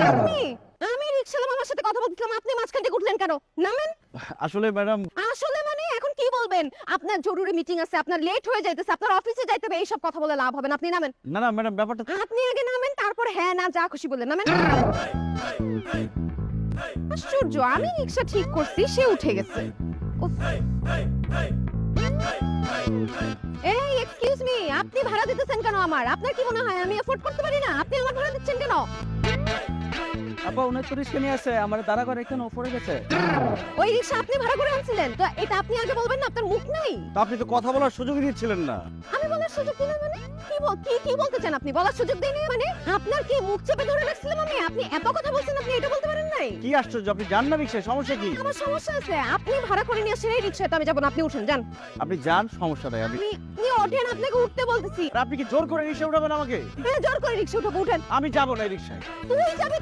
আপনি আমি রিকশাওয়ালা মামার সাথে কথা বলছিলাম, আপনি মাঝখান থেকে উঠলেন কেন? নামেন। আসলে ম্যাডাম, আসলে মানে এখন কি বলবেন? আপনার জরুরি মিটিং আছে, আপনার লেট হয়ে যাইতেছে, আপনার অফিসে যাইতে হবে, এইসব কথা বলে লাভ হবে না। আপনি নামেন। না না ম্যাডাম, ব্যাপারটা আপনি আগে নামেন, তারপর হ্যাঁ না যা খুশি বললেন। নামেন। আশ্চর্য, আমি রিকশা ঠিক করছি, সে উঠে গেছে। উফ। এই এক্সকিউজ মি, আপনি ভাড়া দিতেছেন কেন আমার? আপনার কি মনে হয় আমি এফোর্ড করতে পারি না? আপনি আমার ভাড়া দিচ্ছেন কেন? আপা 39 কে নিয়ে আসে আমার দাঁড়া করে এখানে পড়ে গেছে। ওই রিকশা আপনি ভাড়া করে আনছিলেন, তো এটা আপনি আগে বলবেন না? আপনার মুখ নাই? তা আপনি তো কথা বলার সুযোগই দিচ্ছিলেন না। আমি বলার সুযোগ দিলাম মানে? কি বলতে চান আপনি? বলার সুযোগ দেইনি মানে? আপনার কি মুখ চেপে ধরে রাখছিলাম আমি? আপনি এত কথা বলছেন, আপনি এটা বলতে পারেন নাই? কি আশ্চর্য, আপনি যান না রিকশায়, সমস্যা কি? আমার সমস্যা আছে। আপনি ভাড়া করে নিয়ে আসেন এই রিকশায়, তো আমি যাবো না, আপনি উঠেন যান। আপনি যান, সমস্যা নাই। আপনি ওঠেন, আপনাকে উঠতে বলতেছি। আপনি কি জোর করে রিকশা উঠাবেন আমাকে? হ্যাঁ, জোর করে রিকশা উঠাবো, উঠেন। আমি যাব না এই রিকশায়। তুই যাবি তো